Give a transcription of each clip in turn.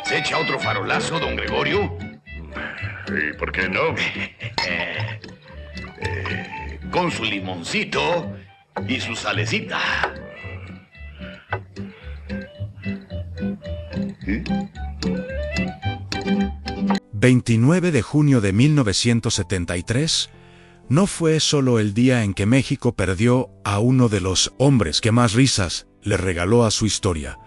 ¿Se echa otro farolazo, don Gregorio? ¿Y por qué no? Con su limoncito y su salecita. 29 de junio de 1973 no fue solo el día en que México perdió a uno de los hombres que más risas le regaló a su historia.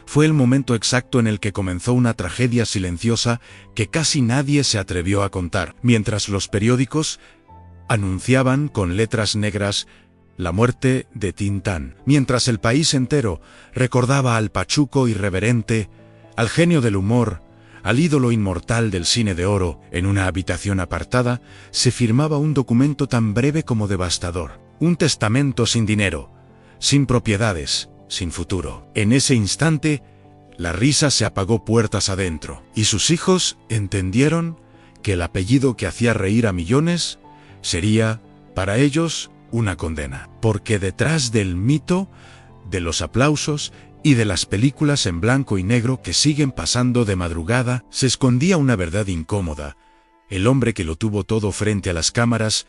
Fue el momento exacto en el que comenzó una tragedia silenciosa que casi nadie se atrevió a contar, mientras los periódicos anunciaban con letras negras la muerte de Tintán, mientras el país entero recordaba al pachuco irreverente, al genio del humor, al ídolo inmortal del cine de oro. En una habitación apartada se firmaba un documento tan breve como devastador, un testamento sin dinero, sin propiedades, sin futuro. En ese instante, la risa se apagó puertas adentro, y sus hijos entendieron que el apellido que hacía reír a millones sería, para ellos, una condena. Porque detrás del mito, de los aplausos y de las películas en blanco y negro que siguen pasando de madrugada, se escondía una verdad incómoda. El hombre que lo tuvo todo frente a las cámaras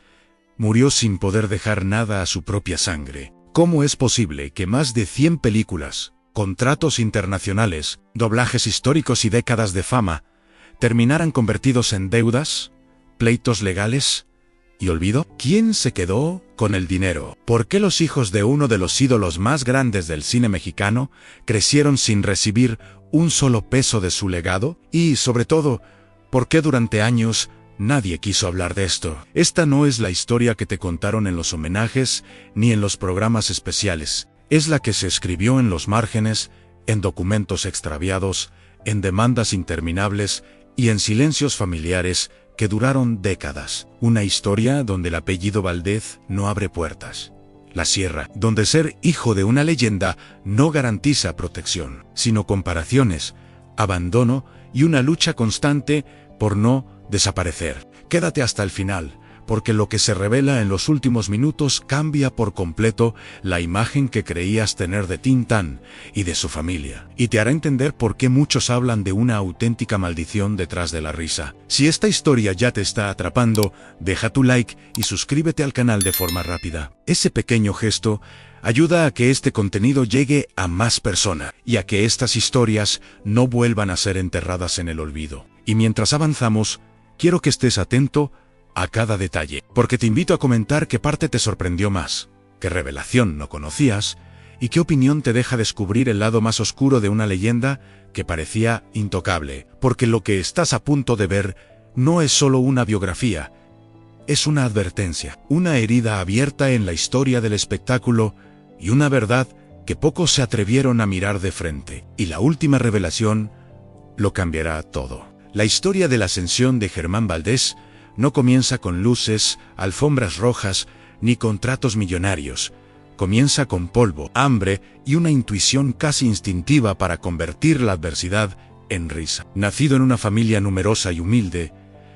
murió sin poder dejar nada a su propia sangre. ¿Cómo es posible que más de 100 películas, contratos internacionales, doblajes históricos y décadas de fama terminaran convertidos en deudas, pleitos legales y olvido? ¿Quién se quedó con el dinero? ¿Por qué los hijos de uno de los ídolos más grandes del cine mexicano crecieron sin recibir un solo peso de su legado? Y, sobre todo, ¿por qué durante años nadie quiso hablar de esto? Esta no es la historia que te contaron en los homenajes ni en los programas especiales. Es la que se escribió en los márgenes, en documentos extraviados, en demandas interminables y en silencios familiares que duraron décadas. Una historia donde el apellido Valdez no abre puertas. La Sierra, donde ser hijo de una leyenda no garantiza protección, sino comparaciones, abandono y una lucha constante por no desaparecer. Quédate hasta el final, porque lo que se revela en los últimos minutos cambia por completo la imagen que creías tener de Tintán y de su familia, y te hará entender por qué muchos hablan de una auténtica maldición detrás de la risa. Si esta historia ya te está atrapando, deja tu like y suscríbete al canal de forma rápida. Ese pequeño gesto ayuda a que este contenido llegue a más personas y a que estas historias no vuelvan a ser enterradas en el olvido. Y mientras avanzamos, quiero que estés atento a cada detalle, porque te invito a comentar qué parte te sorprendió más, qué revelación no conocías y qué opinión te deja descubrir el lado más oscuro de una leyenda que parecía intocable, porque lo que estás a punto de ver no es solo una biografía, es una advertencia, una herida abierta en la historia del espectáculo y una verdad que pocos se atrevieron a mirar de frente. Y la última revelación lo cambiará todo. La historia de la ascensión de Germán Valdez no comienza con luces, alfombras rojas, ni contratos millonarios. Comienza con polvo, hambre y una intuición casi instintiva para convertir la adversidad en risa. Nacido en una familia numerosa y humilde,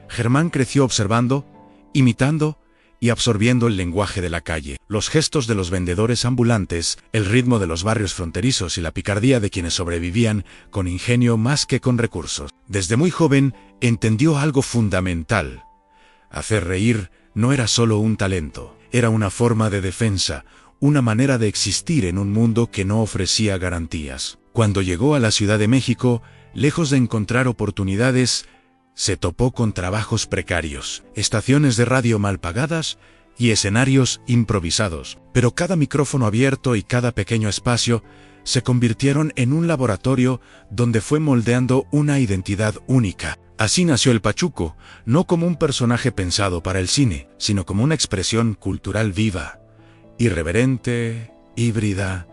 Germán creció observando, imitando y absorbiendo el lenguaje de la calle, los gestos de los vendedores ambulantes, el ritmo de los barrios fronterizos y la picardía de quienes sobrevivían con ingenio más que con recursos. Desde muy joven entendió algo fundamental. Hacer reír no era solo un talento, era una forma de defensa, una manera de existir en un mundo que no ofrecía garantías. Cuando llegó a la Ciudad de México, lejos de encontrar oportunidades, se topó con trabajos precarios, estaciones de radio mal pagadas y escenarios improvisados. Pero cada micrófono abierto y cada pequeño espacio se convirtieron en un laboratorio donde fue moldeando una identidad única. Así nació el Pachuco, no como un personaje pensado para el cine, sino como una expresión cultural viva, irreverente, híbrida,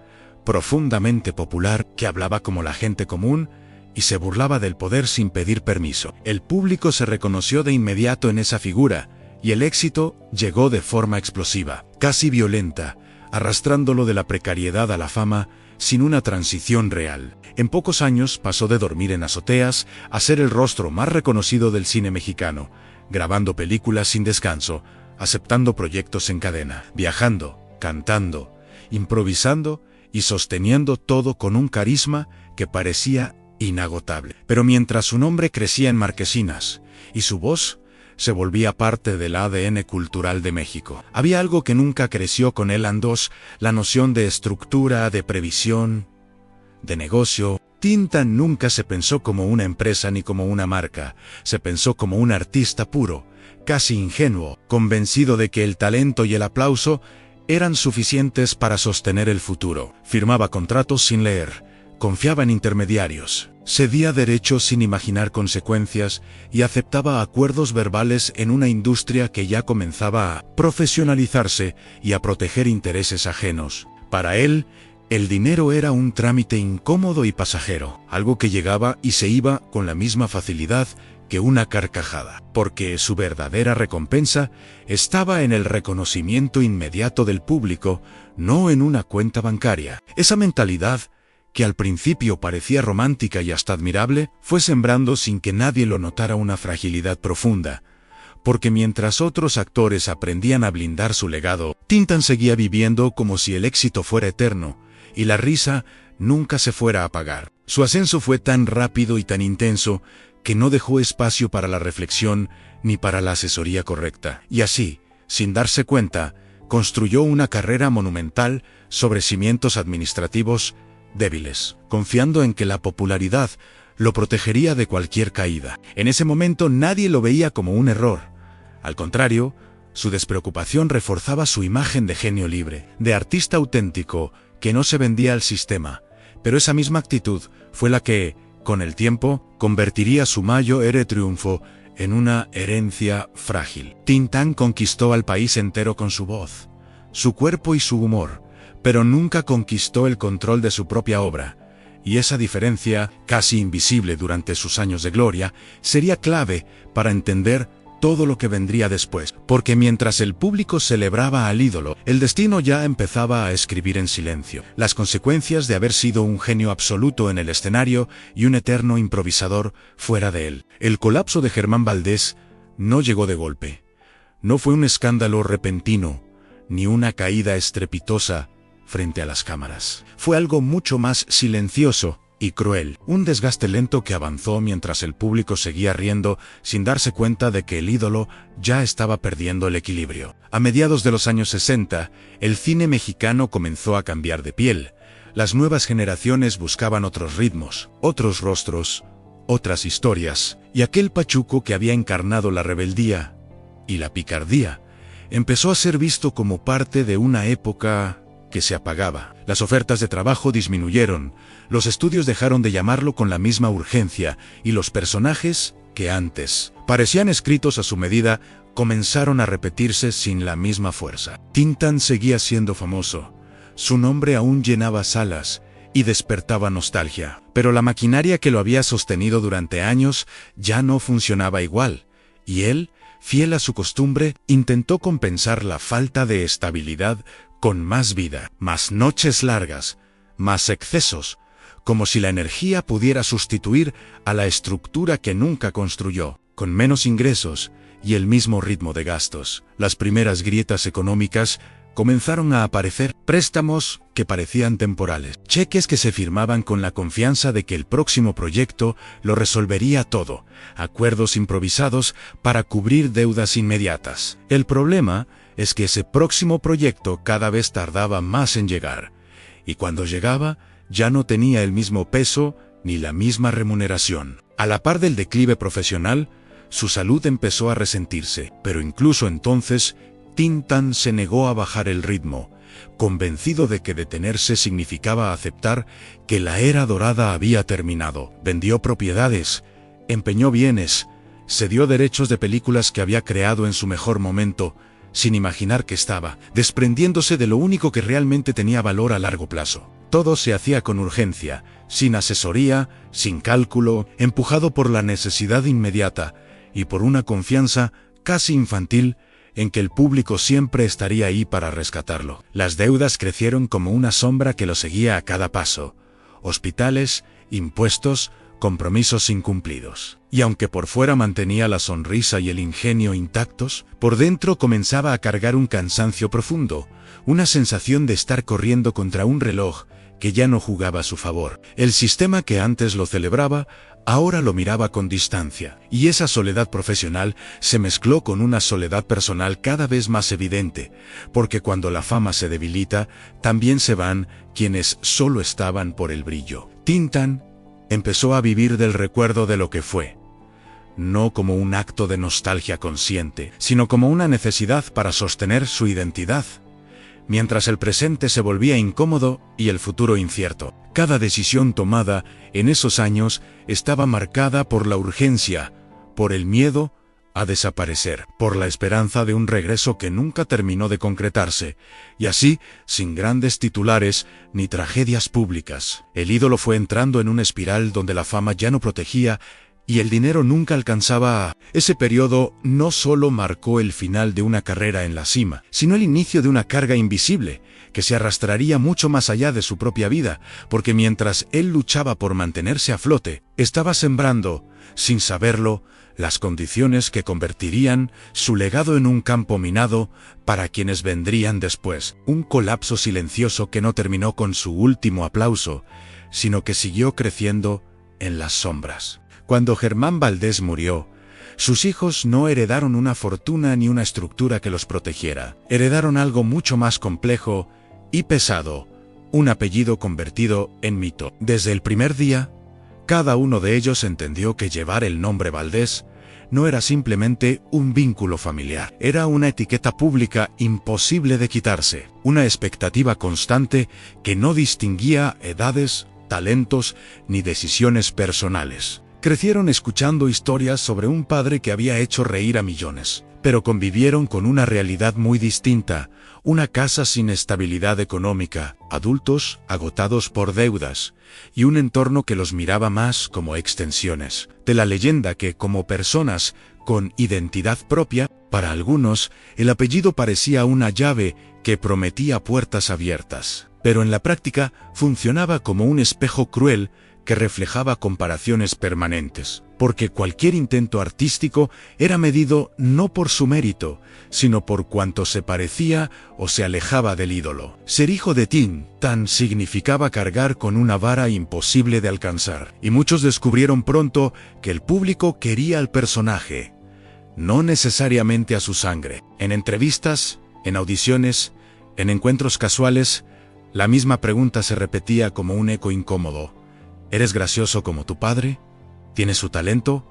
profundamente popular, que hablaba como la gente común y se burlaba del poder sin pedir permiso. El público se reconoció de inmediato en esa figura, y el éxito llegó de forma explosiva, casi violenta, arrastrándolo de la precariedad a la fama sin una transición real. En pocos años pasó de dormir en azoteas a ser el rostro más reconocido del cine mexicano, grabando películas sin descanso, aceptando proyectos en cadena, viajando, cantando, improvisando y sosteniendo todo con un carisma que parecía inagotable. Pero mientras su nombre crecía en Marquesinas y su voz se volvía parte del ADN cultural de México, había algo que nunca creció con él: la noción de estructura, de previsión, de negocio. Tintan nunca se pensó como una empresa ni como una marca, se pensó como un artista puro, casi ingenuo, convencido de que el talento y el aplauso eran suficientes para sostener el futuro. Firmaba contratos sin leer, confiaba en intermediarios, cedía derechos sin imaginar consecuencias y aceptaba acuerdos verbales en una industria que ya comenzaba a profesionalizarse y a proteger intereses ajenos. Para él, el dinero era un trámite incómodo y pasajero, algo que llegaba y se iba con la misma facilidad que una carcajada, porque su verdadera recompensa estaba en el reconocimiento inmediato del público, no en una cuenta bancaria. Esa mentalidad, que al principio parecía romántica y hasta admirable, fue sembrando sin que nadie lo notara una fragilidad profunda, porque mientras otros actores aprendían a blindar su legado, Tintan seguía viviendo como si el éxito fuera eterno y la risa nunca se fuera a apagar. Su ascenso fue tan rápido y tan intenso que no dejó espacio para la reflexión ni para la asesoría correcta. Y así, sin darse cuenta, construyó una carrera monumental sobre cimientos administrativos débiles, confiando en que la popularidad lo protegería de cualquier caída. En ese momento nadie lo veía como un error. Al contrario, su despreocupación reforzaba su imagen de genio libre, de artista auténtico que no se vendía al sistema. Pero esa misma actitud fue la que, con el tiempo, convertiría su mayor triunfo en una herencia frágil. Tintan conquistó al país entero con su voz, su cuerpo y su humor, pero nunca conquistó el control de su propia obra. Y esa diferencia, casi invisible durante sus años de gloria, sería clave para entender todo lo que vendría después, porque mientras el público celebraba al ídolo, el destino ya empezaba a escribir en silencio las consecuencias de haber sido un genio absoluto en el escenario y un eterno improvisador fuera de él. El colapso de Germán Valdés no llegó de golpe. No fue un escándalo repentino, ni una caída estrepitosa frente a las cámaras. Fue algo mucho más silencioso y cruel, un desgaste lento que avanzó mientras el público seguía riendo sin darse cuenta de que el ídolo ya estaba perdiendo el equilibrio. A mediados de los años 60, el cine mexicano comenzó a cambiar de piel. Las nuevas generaciones buscaban otros ritmos, otros rostros, otras historias, y aquel Pachuco que había encarnado la rebeldía y la picardía empezó a ser visto como parte de una época que se apagaba. Las ofertas de trabajo disminuyeron, los estudios dejaron de llamarlo con la misma urgencia y los personajes, que antes parecían escritos a su medida, comenzaron a repetirse sin la misma fuerza. Tintan seguía siendo famoso, su nombre aún llenaba salas y despertaba nostalgia, pero la maquinaria que lo había sostenido durante años ya no funcionaba igual, y él, fiel a su costumbre, intentó compensar la falta de estabilidad con más vida, más noches largas, más excesos, como si la energía pudiera sustituir a la estructura que nunca construyó, con menos ingresos y el mismo ritmo de gastos. Las primeras grietas económicas comenzaron a aparecer, préstamos que parecían temporales, cheques que se firmaban con la confianza de que el próximo proyecto lo resolvería todo, acuerdos improvisados para cubrir deudas inmediatas. El problema es que ese próximo proyecto cada vez tardaba más en llegar, y cuando llegaba ya no tenía el mismo peso ni la misma remuneración. A la par del declive profesional, su salud empezó a resentirse, pero incluso entonces, Tintan se negó a bajar el ritmo, convencido de que detenerse significaba aceptar que la era dorada había terminado. Vendió propiedades, empeñó bienes, cedió derechos de películas que había creado en su mejor momento, sin imaginar que estaba desprendiéndose de lo único que realmente tenía valor a largo plazo. Todo se hacía con urgencia, sin asesoría, sin cálculo, empujado por la necesidad inmediata y por una confianza casi infantil en que el público siempre estaría ahí para rescatarlo. Las deudas crecieron como una sombra que lo seguía a cada paso. Hospitales, impuestos, compromisos incumplidos. Y aunque por fuera mantenía la sonrisa y el ingenio intactos, por dentro comenzaba a cargar un cansancio profundo, una sensación de estar corriendo contra un reloj que ya no jugaba a su favor. El sistema que antes lo celebraba, ahora lo miraba con distancia, y esa soledad profesional se mezcló con una soledad personal cada vez más evidente, porque cuando la fama se debilita, también se van quienes solo estaban por el brillo. Tin Tan empezó a vivir del recuerdo de lo que fue, no como un acto de nostalgia consciente, sino como una necesidad para sostener su identidad, mientras el presente se volvía incómodo y el futuro incierto. Cada decisión tomada en esos años estaba marcada por la urgencia, por el miedo a desaparecer, por la esperanza de un regreso que nunca terminó de concretarse, y así, sin grandes titulares ni tragedias públicas, el ídolo fue entrando en una espiral donde la fama ya no protegía y el dinero nunca alcanzaba a... Ese periodo no solo marcó el final de una carrera en la cima, sino el inicio de una carga invisible, que se arrastraría mucho más allá de su propia vida, porque mientras él luchaba por mantenerse a flote, estaba sembrando, sin saberlo, las condiciones que convertirían su legado en un campo minado para quienes vendrían después. Un colapso silencioso que no terminó con su último aplauso, sino que siguió creciendo en las sombras. Cuando Germán Valdés murió, sus hijos no heredaron una fortuna ni una estructura que los protegiera. Heredaron algo mucho más complejo y pesado, un apellido convertido en mito. Desde el primer día, cada uno de ellos entendió que llevar el nombre Valdés no era simplemente un vínculo familiar, era una etiqueta pública imposible de quitarse, una expectativa constante que no distinguía edades, talentos ni decisiones personales. Crecieron escuchando historias sobre un padre que había hecho reír a millones, pero convivieron con una realidad muy distinta, una casa sin estabilidad económica, adultos agotados por deudas, y un entorno que los miraba más como extensiones de la leyenda que, como personas con identidad propia, para algunos, el apellido parecía una llave que prometía puertas abiertas, pero en la práctica funcionaba como un espejo cruel que reflejaba comparaciones permanentes, porque cualquier intento artístico era medido no por su mérito, sino por cuanto se parecía o se alejaba del ídolo. Ser hijo de Tin Tan significaba cargar con una vara imposible de alcanzar, y muchos descubrieron pronto que el público quería al personaje, no necesariamente a su sangre. En entrevistas, en audiciones, en encuentros casuales, la misma pregunta se repetía como un eco incómodo. ¿Eres gracioso como tu padre? ¿Tienes su talento?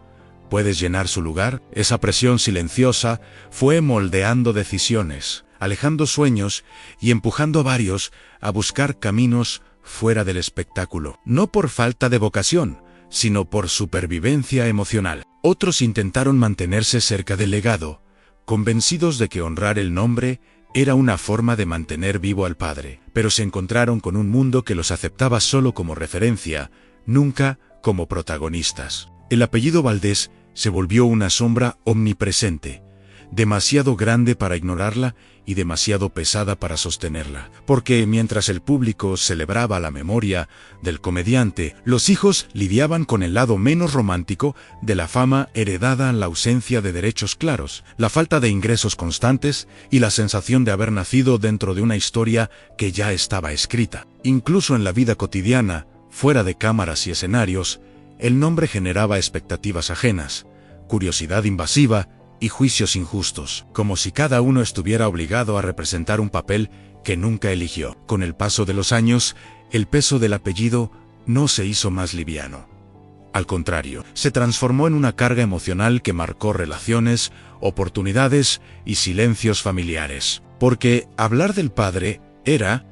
¿Puedes llenar su lugar? Esa presión silenciosa fue moldeando decisiones, alejando sueños y empujando a varios a buscar caminos fuera del espectáculo. No por falta de vocación, sino por supervivencia emocional. Otros intentaron mantenerse cerca del legado, convencidos de que honrar el nombre era una forma de mantener vivo al padre, pero se encontraron con un mundo que los aceptaba solo como referencia, nunca como protagonistas. El apellido Valdés se volvió una sombra omnipresente, demasiado grande para ignorarla y demasiado pesada para sostenerla, porque mientras el público celebraba la memoria del comediante, los hijos lidiaban con el lado menos romántico de la fama heredada, la ausencia de derechos claros, la falta de ingresos constantes y la sensación de haber nacido dentro de una historia que ya estaba escrita. Incluso en la vida cotidiana, fuera de cámaras y escenarios, el nombre generaba expectativas ajenas, curiosidad invasiva y juicios injustos, como si cada uno estuviera obligado a representar un papel que nunca eligió. Con el paso de los años, el peso del apellido no se hizo más liviano. Al contrario, se transformó en una carga emocional que marcó relaciones, oportunidades y silencios familiares. Porque hablar del padre era,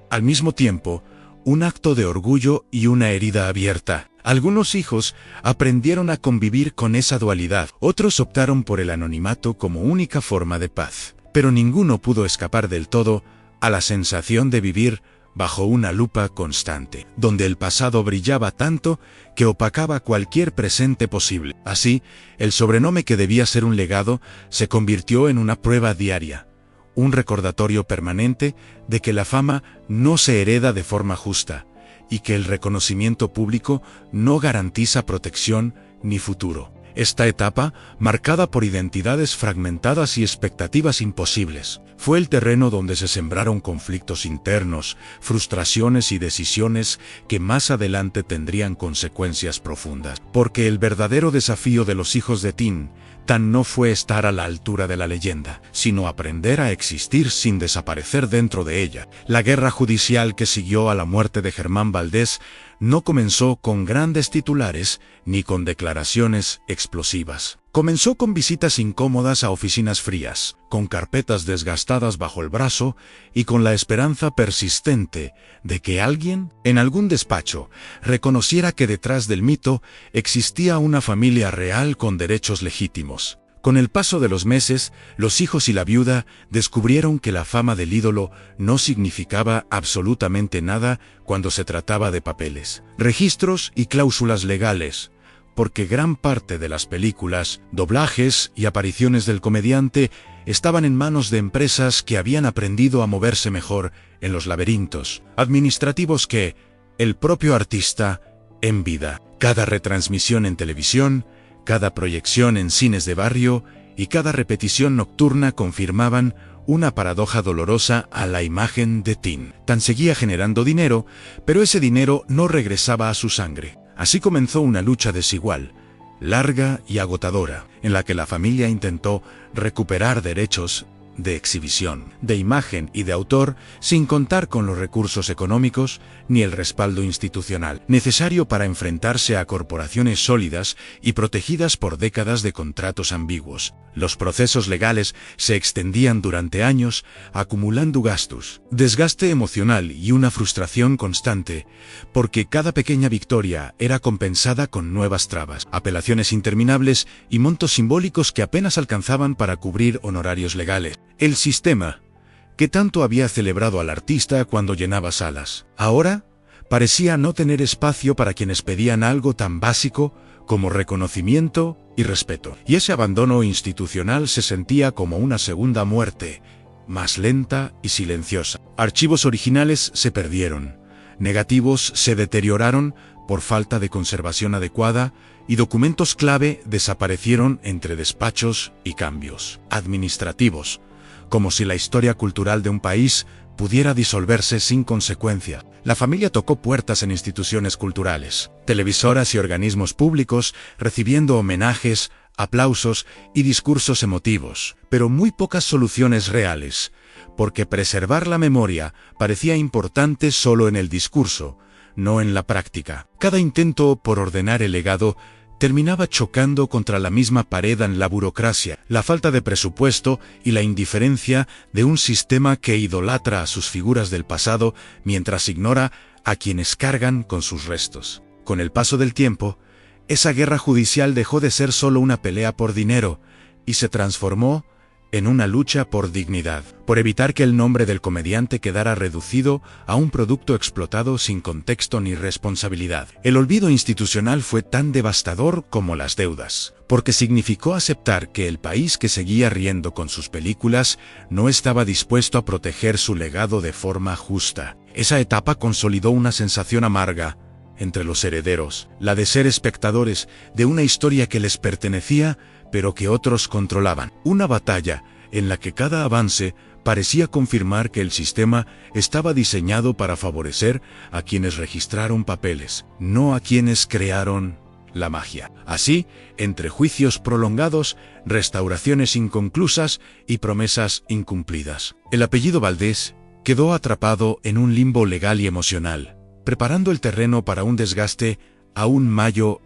al mismo tiempo, un acto de orgullo y una herida abierta. Algunos hijos aprendieron a convivir con esa dualidad, otros optaron por el anonimato como única forma de paz. Pero ninguno pudo escapar del todo a la sensación de vivir bajo una lupa constante, donde el pasado brillaba tanto que opacaba cualquier presente posible. Así, el sobrenombre que debía ser un legado se convirtió en una prueba diaria, un recordatorio permanente de que la fama no se hereda de forma justa, y que el reconocimiento público no garantiza protección ni futuro. Esta etapa, marcada por identidades fragmentadas y expectativas imposibles, fue el terreno donde se sembraron conflictos internos, frustraciones y decisiones que más adelante tendrían consecuencias profundas. Porque el verdadero desafío de los hijos de Tin Tan no fue estar a la altura de la leyenda, sino aprender a existir sin desaparecer dentro de ella. La guerra judicial que siguió a la muerte de Germán Valdés no comenzó con grandes titulares ni con declaraciones explosivas. Comenzó con visitas incómodas a oficinas frías, con carpetas desgastadas bajo el brazo y con la esperanza persistente de que alguien, en algún despacho, reconociera que detrás del mito existía una familia real con derechos legítimos. Con el paso de los meses, los hijos y la viuda descubrieron que la fama del ídolo no significaba absolutamente nada cuando se trataba de papeles, registros y cláusulas legales, porque gran parte de las películas, doblajes y apariciones del comediante estaban en manos de empresas que habían aprendido a moverse mejor en los laberintos administrativos que el propio artista en vida. Cada retransmisión en televisión, cada proyección en cines de barrio y cada repetición nocturna confirmaban una paradoja dolorosa a la imagen de Tin Tan. Seguía generando dinero, pero ese dinero no regresaba a su sangre. Así comenzó una lucha desigual, larga y agotadora, en la que la familia intentó recuperar derechos de exhibición, de imagen y de autor, sin contar con los recursos económicos ni el respaldo institucional necesario para enfrentarse a corporaciones sólidas y protegidas por décadas de contratos ambiguos. Los procesos legales se extendían durante años, acumulando gastos, desgaste emocional y una frustración constante, porque cada pequeña victoria era compensada con nuevas trabas, apelaciones interminables y montos simbólicos que apenas alcanzaban para cubrir honorarios legales. El sistema, que tanto había celebrado al artista cuando llenaba salas, ahora parecía no tener espacio para quienes pedían algo tan básico como reconocimiento y respeto. Y ese abandono institucional se sentía como una segunda muerte, más lenta y silenciosa. Archivos originales se perdieron, negativos se deterioraron por falta de conservación adecuada y documentos clave desaparecieron entre despachos y cambios administrativos, como si la historia cultural de un país pudiera disolverse sin consecuencia. La familia tocó puertas en instituciones culturales, televisoras y organismos públicos, recibiendo homenajes, aplausos y discursos emotivos, pero muy pocas soluciones reales, porque preservar la memoria parecía importante solo en el discurso, no en la práctica. Cada intento por ordenar el legado terminaba chocando contra la misma pared en la burocracia, la falta de presupuesto y la indiferencia de un sistema que idolatra a sus figuras del pasado mientras ignora a quienes cargan con sus restos. Con el paso del tiempo, esa guerra judicial dejó de ser solo una pelea por dinero y se transformó en una lucha por dignidad, por evitar que el nombre del comediante quedara reducido a un producto explotado sin contexto ni responsabilidad. El olvido institucional fue tan devastador como las deudas, porque significó aceptar que el país que seguía riendo con sus películas no estaba dispuesto a proteger su legado de forma justa. Esa etapa consolidó una sensación amarga entre los herederos, la de ser espectadores de una historia que les pertenecía, pero que otros controlaban. Una batalla en la que cada avance parecía confirmar que el sistema estaba diseñado para favorecer a quienes registraron papeles, no a quienes crearon la magia. Así, entre juicios prolongados, restauraciones inconclusas y promesas incumplidas, el apellido Valdés quedó atrapado en un limbo legal y emocional, preparando el terreno para un desgaste aún mayor,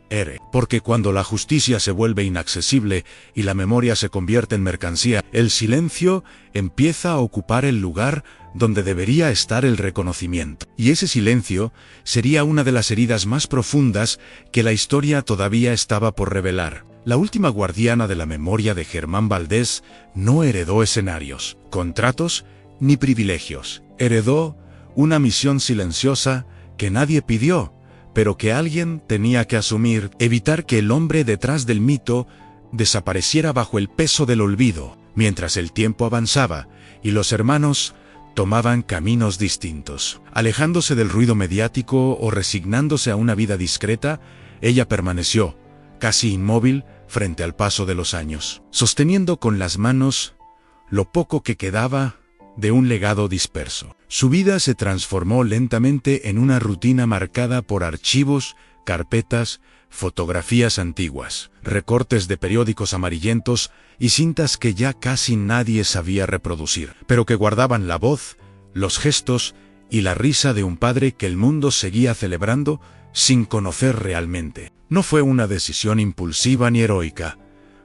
porque cuando la justicia se vuelve inaccesible y la memoria se convierte en mercancía, el silencio empieza a ocupar el lugar donde debería estar el reconocimiento. Y ese silencio sería una de las heridas más profundas que la historia todavía estaba por revelar. La última guardiana de la memoria de Germán Valdés no heredó escenarios, contratos ni privilegios. Heredó una misión silenciosa que nadie pidió, pero que alguien tenía que asumir: evitar que el hombre detrás del mito desapareciera bajo el peso del olvido. Mientras el tiempo avanzaba y los hermanos tomaban caminos distintos, alejándose del ruido mediático o resignándose a una vida discreta, ella permaneció, casi inmóvil, frente al paso de los años, sosteniendo con las manos lo poco que quedaba de un legado disperso. Su vida se transformó lentamente en una rutina marcada por archivos, carpetas, fotografías antiguas, recortes de periódicos amarillentos y cintas que ya casi nadie sabía reproducir, pero que guardaban la voz, los gestos y la risa de un padre que el mundo seguía celebrando sin conocer realmente. No fue una decisión impulsiva ni heroica,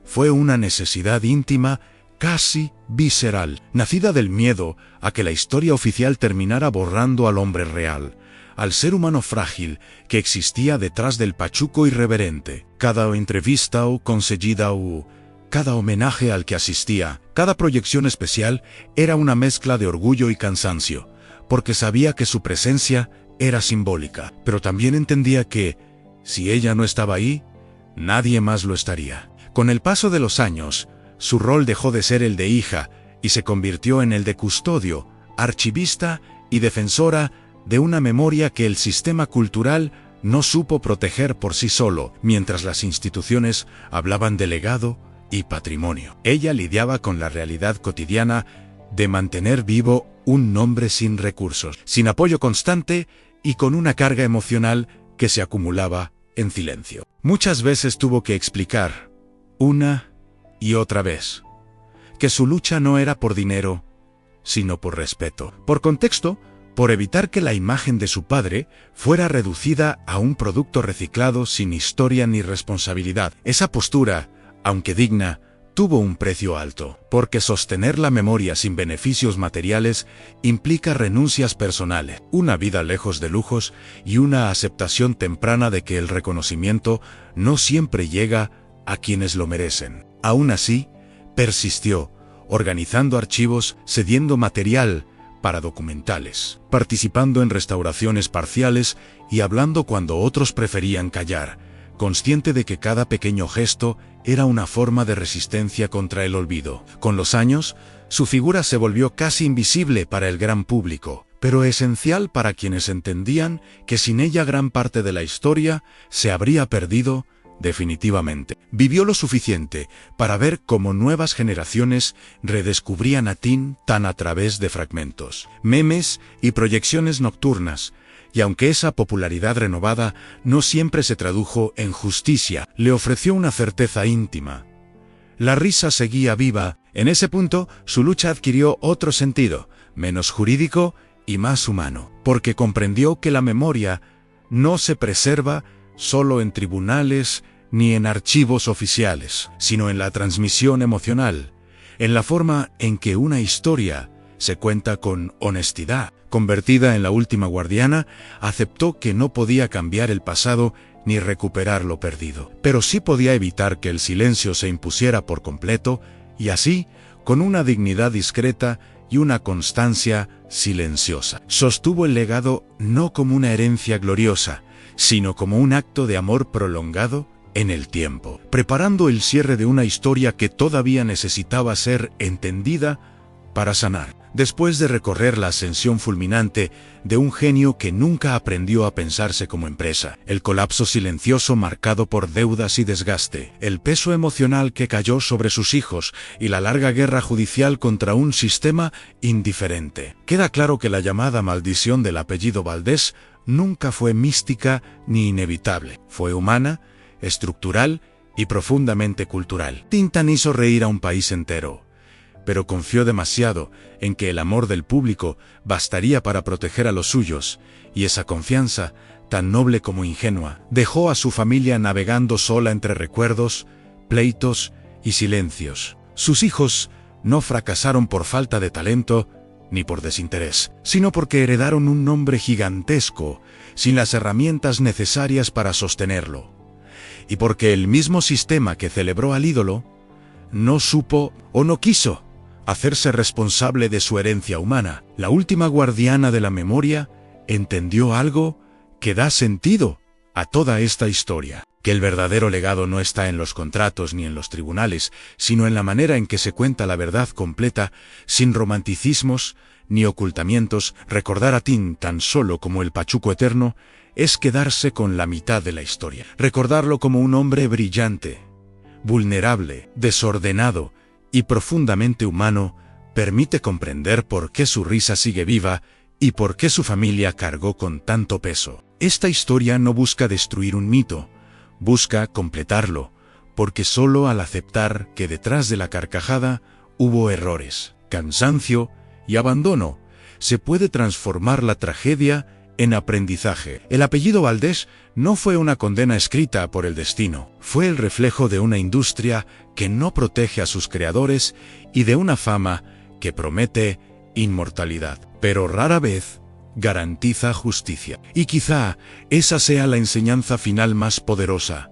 fue una necesidad íntima, casi visceral, nacida del miedo a que la historia oficial terminara borrando al hombre real, al ser humano frágil que existía detrás del pachuco irreverente. Cada entrevista o conseguida o cada homenaje al que asistía, cada proyección especial era una mezcla de orgullo y cansancio, porque sabía que su presencia era simbólica, pero también entendía que, si ella no estaba ahí, nadie más lo estaría. Con el paso de los años, su rol dejó de ser el de hija y se convirtió en el de custodio, archivista y defensora de una memoria que el sistema cultural no supo proteger por sí solo, mientras las instituciones hablaban de legado y patrimonio. Ella lidiaba con la realidad cotidiana de mantener vivo un nombre sin recursos, sin apoyo constante y con una carga emocional que se acumulaba en silencio. Muchas veces tuvo que explicar, una y otra vez, que su lucha no era por dinero, sino por respeto, por contexto, por evitar que la imagen de su padre fuera reducida a un producto reciclado sin historia ni responsabilidad. Esa postura, aunque digna, tuvo un precio alto, porque sostener la memoria sin beneficios materiales implica renuncias personales, una vida lejos de lujos y una aceptación temprana de que el reconocimiento no siempre llega a quienes lo merecen. Aún así, persistió, organizando archivos, cediendo material para documentales, participando en restauraciones parciales y hablando cuando otros preferían callar, consciente de que cada pequeño gesto era una forma de resistencia contra el olvido. Con los años, su figura se volvió casi invisible para el gran público, pero esencial para quienes entendían que sin ella gran parte de la historia se habría perdido definitivamente. Vivió lo suficiente para ver cómo nuevas generaciones redescubrían a Tin Tan a través de fragmentos, memes y proyecciones nocturnas, y aunque esa popularidad renovada no siempre se tradujo en justicia, le ofreció una certeza íntima. La risa seguía viva. En ese punto, su lucha adquirió otro sentido, menos jurídico y más humano, porque comprendió que la memoria no se preserva solo en tribunales ni en archivos oficiales, sino en la transmisión emocional, en la forma en que una historia se cuenta con honestidad. Convertida en la última guardiana, aceptó que no podía cambiar el pasado ni recuperar lo perdido, pero sí podía evitar que el silencio se impusiera por completo, y así, con una dignidad discreta y una constancia silenciosa, sostuvo el legado no como una herencia gloriosa, sino como un acto de amor prolongado en el tiempo, preparando el cierre de una historia que todavía necesitaba ser entendida para sanar. Después de recorrer la ascensión fulminante de un genio que nunca aprendió a pensarse como empresa, el colapso silencioso marcado por deudas y desgaste, el peso emocional que cayó sobre sus hijos y la larga guerra judicial contra un sistema indiferente, queda claro que la llamada maldición del apellido Valdés nunca fue mística ni inevitable. Fue humana, estructural y profundamente cultural. Tin Tan hizo reír a un país entero, pero confió demasiado en que el amor del público bastaría para proteger a los suyos, y esa confianza, tan noble como ingenua, dejó a su familia navegando sola entre recuerdos, pleitos y silencios. Sus hijos no fracasaron por falta de talento ni por desinterés, sino porque heredaron un nombre gigantesco, sin las herramientas necesarias para sostenerlo, y porque el mismo sistema que celebró al ídolo no supo o no quiso hacerse responsable de su herencia humana. La última guardiana de la memoria entendió algo que da sentido a toda esta historia, que el verdadero legado no está en los contratos ni en los tribunales, sino en la manera en que se cuenta la verdad completa, sin romanticismos ni ocultamientos. Recordar a Tin tan solo como el pachuco eterno es quedarse con la mitad de la historia. Recordarlo como un hombre brillante, vulnerable, desordenado y profundamente humano, permite comprender por qué su risa sigue viva y por qué su familia cargó con tanto peso. Esta historia no busca destruir un mito, busca completarlo, porque solo al aceptar que detrás de la carcajada hubo errores, cansancio y abandono, se puede transformar la tragedia en aprendizaje. El apellido Valdés no fue una condena escrita por el destino, fue el reflejo de una industria que no protege a sus creadores y de una fama que promete inmortalidad, pero rara vez garantiza justicia. Y quizá esa sea la enseñanza final más poderosa.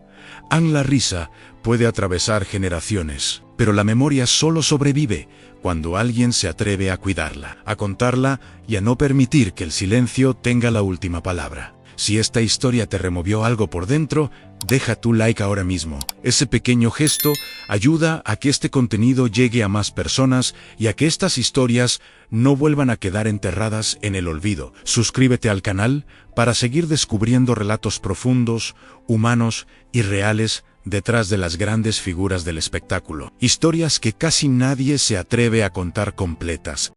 La risa puede atravesar generaciones, pero la memoria solo sobrevive cuando alguien se atreve a cuidarla, a contarla y a no permitir que el silencio tenga la última palabra. Si esta historia te removió algo por dentro, deja tu like ahora mismo. Ese pequeño gesto ayuda a que este contenido llegue a más personas y a que estas historias no vuelvan a quedar enterradas en el olvido. Suscríbete al canal para seguir descubriendo relatos profundos, humanos y reales detrás de las grandes figuras del espectáculo. Historias que casi nadie se atreve a contar completas.